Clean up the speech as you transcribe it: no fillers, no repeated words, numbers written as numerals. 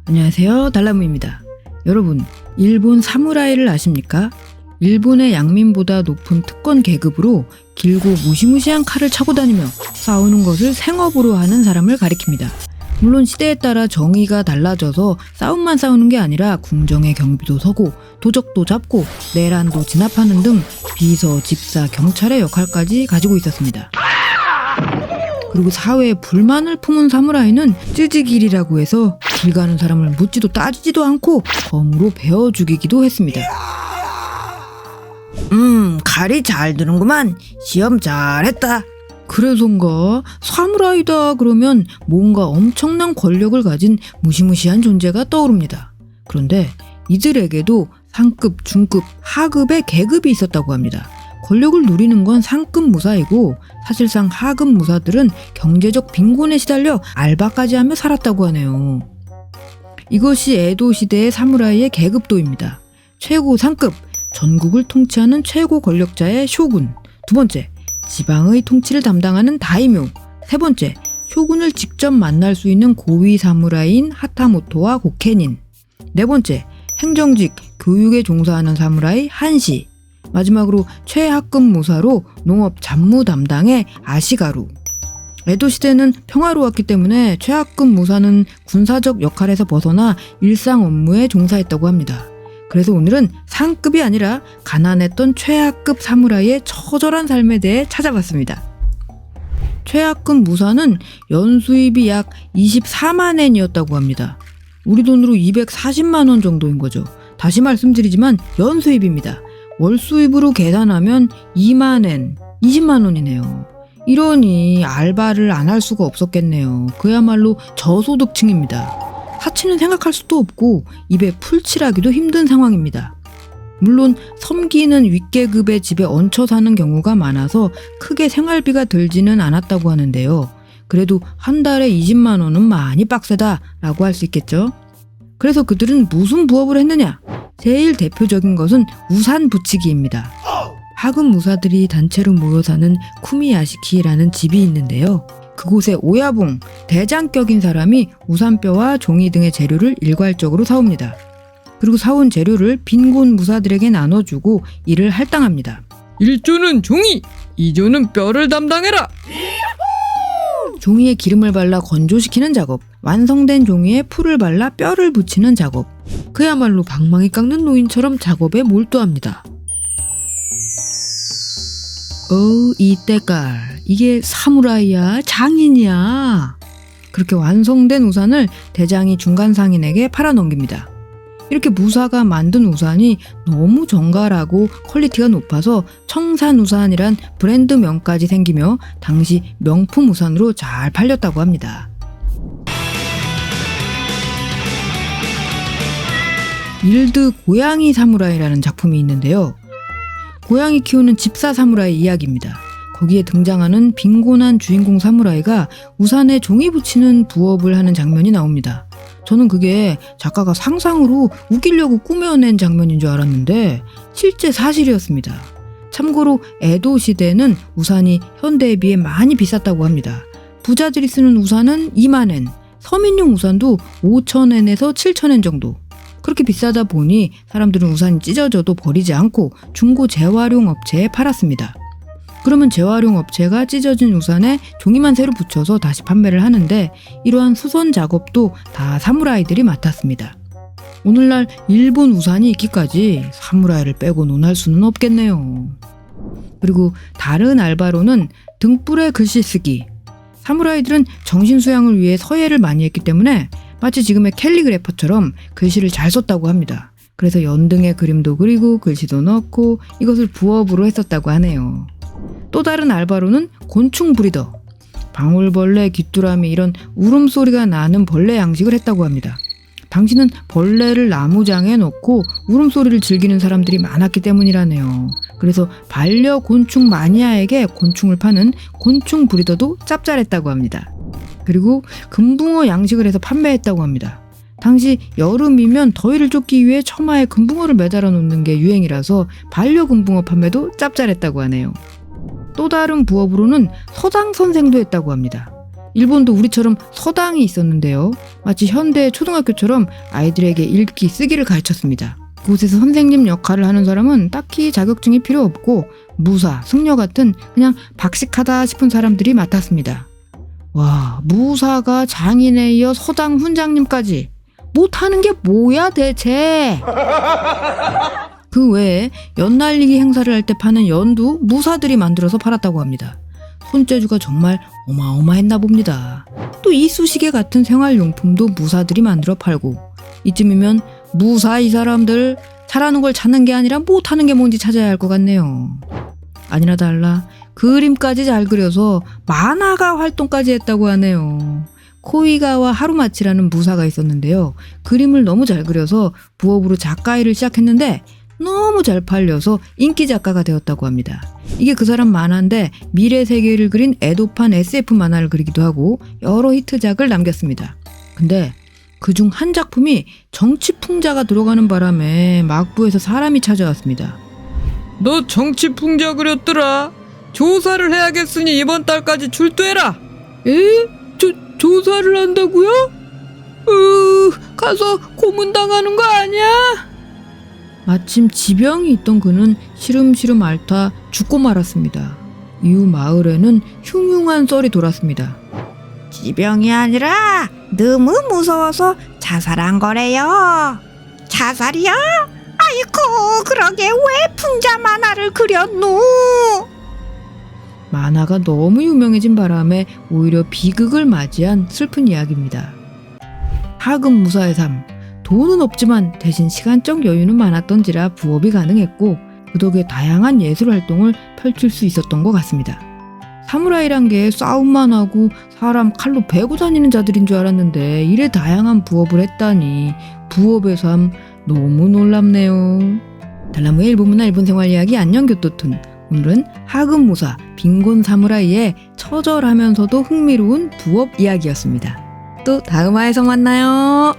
안녕하세요, 달라무입니다. 여러분, 일본 사무라이를 아십니까? 일본의 양민보다 높은 특권 계급으로 길고 무시무시한 칼을 차고 다니며 싸우는 것을 생업으로 하는 사람을 가리킵니다. 물론 시대에 따라 정의가 달라져서 싸움만 싸우는 게 아니라 궁정의 경비도 서고 도적도 잡고 내란도 진압하는 등 비서, 집사, 경찰의 역할까지 가지고 있었습니다. 그리고 사회에 불만을 품은 사무라이는 쯔즈길이라고 해서 길 가는 사람을 묻지도 따지지도 않고 검으로 베어 죽이기도 했습니다. 칼이 잘 드는구만. 시험 잘했다. 그래서인가 사무라이다 그러면 뭔가 엄청난 권력을 가진 무시무시한 존재가 떠오릅니다. 그런데 이들에게도 상급, 중급, 하급의 계급이 있었다고 합니다. 권력을 누리는 건 상급 무사이고 사실상 하급 무사들은 경제적 빈곤에 시달려 알바까지 하며 살았다고 하네요. 이것이 에도 시대의 사무라이의 계급도입니다. 최고 상급, 전국을 통치하는 최고 권력자의 쇼군. 두 번째, 지방의 통치를 담당하는 다이묘. 세 번째, 쇼군을 직접 만날 수 있는 고위 사무라이인 하타모토와 고케닌. 네 번째, 행정직, 교육에 종사하는 사무라이 한시. 마지막으로 최하급 무사로 농업 잡무 담당의 아시가루. 에도 시대는 평화로웠기 때문에 최하급 무사는 군사적 역할에서 벗어나 일상 업무에 종사했다고 합니다. 그래서 오늘은 상급이 아니라 가난했던 최하급 사무라이의 처절한 삶에 대해 찾아봤습니다. 최하급 무사는 연수입이 약 24만 엔이었다고 합니다. 우리 돈으로 240만 원 정도인 거죠. 다시 말씀드리지만 연수입입니다. 월수입으로 계산하면 2만 엔, 20만 원이네요. 이러니 알바를 안 할 수가 없었겠네요. 그야말로 저소득층입니다. 사치는 생각할 수도 없고 입에 풀칠하기도 힘든 상황입니다. 물론 섬기는 윗계급의 집에 얹혀 사는 경우가 많아서 크게 생활비가 들지는 않았다고 하는데요. 그래도 한 달에 20만 원은 많이 빡세다라고 할 수 있겠죠. 그래서 그들은 무슨 부업을 했느냐? 제일 대표적인 것은 우산 붙이기입니다. 하급 무사들이 단체로 모여 사는 쿠미야시키라는 집이 있는데요. 그곳에 오야봉, 대장격인 사람이 우산뼈와 종이 등의 재료를 일괄적으로 사옵니다. 그리고 사온 재료를 빈곤 무사들에게 나눠주고 일을 할당합니다. 1조는 종이, 2조는 뼈를 담당해라! 종이에 기름을 발라 건조시키는 작업, 완성된 종이에 풀을 발라 뼈를 붙이는 작업. 그야말로 방망이 깎는 노인처럼 작업에 몰두합니다. 이 때깔, 이게 사무라이야? 장인이야? 그렇게 완성된 우산을 대장이 중간 상인에게 팔아넘깁니다. 이렇게 무사가 만든 우산이 너무 정갈하고 퀄리티가 높아서 청산우산이란 브랜드명까지 생기며 당시 명품 우산으로 잘 팔렸다고 합니다. 일드 고양이 사무라이라는 작품이 있는데요. 고양이 키우는 집사 사무라이 이야기입니다. 거기에 등장하는 빈곤한 주인공 사무라이가 우산에 종이 붙이는 부업을 하는 장면이 나옵니다. 저는 그게 작가가 상상으로 웃기려고 꾸며낸 장면인 줄 알았는데 실제 사실이었습니다. 참고로 에도 시대는 우산이 현대에 비해 많이 비쌌다고 합니다. 부자들이 쓰는 우산은 2만 엔, 서민용 우산도 5천 엔에서 7천 엔 정도. 그렇게 비싸다 보니 사람들은 우산이 찢어져도 버리지 않고 중고 재활용 업체에 팔았습니다. 그러면 재활용 업체가 찢어진 우산에 종이만 새로 붙여서 다시 판매를 하는데 이러한 수선 작업도 다 사무라이들이 맡았습니다. 오늘날 일본 우산이 있기까지 사무라이를 빼고 논할 수는 없겠네요. 그리고 다른 알바로는 등불에 글씨 쓰기. 사무라이들은 정신수양을 위해 서예를 많이 했기 때문에 마치 지금의 캘리그래퍼처럼 글씨를 잘 썼다고 합니다. 그래서 연등에 그림도 그리고 글씨도 넣고 이것을 부업으로 했었다고 하네요. 또 다른 알바로는 곤충 브리더. 방울벌레, 귀뚜라미 이런 울음소리가 나는 벌레 양식을 했다고 합니다. 당시는 벌레를 나무장에 넣고 울음소리를 즐기는 사람들이 많았기 때문이라네요. 그래서 반려곤충 마니아에게 곤충을 파는 곤충 브리더도 짭짤했다고 합니다. 그리고 금붕어 양식을 해서 판매했다고 합니다. 당시 여름이면 더위를 쫓기 위해 처마에 금붕어를 매달아 놓는 게 유행이라서 반려금붕어 판매도 짭짤했다고 하네요. 또 다른 부업으로는 서당 선생도 했다고 합니다. 일본도 우리처럼 서당이 있었는데요. 마치 현대 초등학교처럼 아이들에게 읽기, 쓰기를 가르쳤습니다. 그곳에서 선생님 역할을 하는 사람은 딱히 자격증이 필요 없고 무사, 승려 같은 그냥 박식하다 싶은 사람들이 맡았습니다. 와, 무사가 장인에 이어 서당 훈장님까지. 못하는 게 뭐야 대체? 그 외에 연날리기 행사를 할 때 파는 연도 무사들이 만들어서 팔았다고 합니다. 손재주가 정말 어마어마했나 봅니다. 또 이쑤시개 같은 생활용품도 무사들이 만들어 팔고, 이쯤이면 무사 이 사람들 잘하는 걸 찾는 게 아니라 못하는 게 뭔지 찾아야 할 것 같네요. 아니나 달라 그림까지 잘 그려서 만화가 활동까지 했다고 하네요. 코이가와 하루마치라는 무사가 있었는데요. 그림을 너무 잘 그려서 부업으로 작가 일을 시작했는데 너무 잘 팔려서 인기 작가가 되었다고 합니다. 이게 그 사람 만화인데 미래 세계를 그린 에도판 SF 만화를 그리기도 하고 여러 히트작을 남겼습니다. 근데 그중 한 작품이 정치풍자가 들어가는 바람에 막부에서 사람이 찾아왔습니다. 너 정치풍자 그렸더라. 조사를 해야겠으니 이번 달까지 출두해라. 에? 조사를 한다고요? 가서 고문당하는 거 아니야? 마침 지병이 있던 그는 시름시름 앓다 죽고 말았습니다. 이후 마을에는 흉흉한 썰이 돌았습니다. 지병이 아니라 너무 무서워서 자살한 거래요. 자살이야? 아이고, 그러게 왜 풍자 만화를 그렸노? 만화가 너무 유명해진 바람에 오히려 비극을 맞이한 슬픈 이야기입니다. 하급 무사의 삶. 돈은 없지만 대신 시간적 여유는 많았던지라 부업이 가능했고 그 덕에 다양한 예술 활동을 펼칠 수 있었던 것 같습니다. 사무라이란 게 싸움만 하고 사람 칼로 베고 다니는 자들인 줄 알았는데 이래 다양한 부업을 했다니 부업의 삶 너무 놀랍네요. 달나무의 일본문화 일본생활 이야기 안녕 교토툰. 오늘은 하급무사 빈곤 사무라이의 처절하면서도 흥미로운 부업 이야기였습니다. 또 다음 화에서 만나요.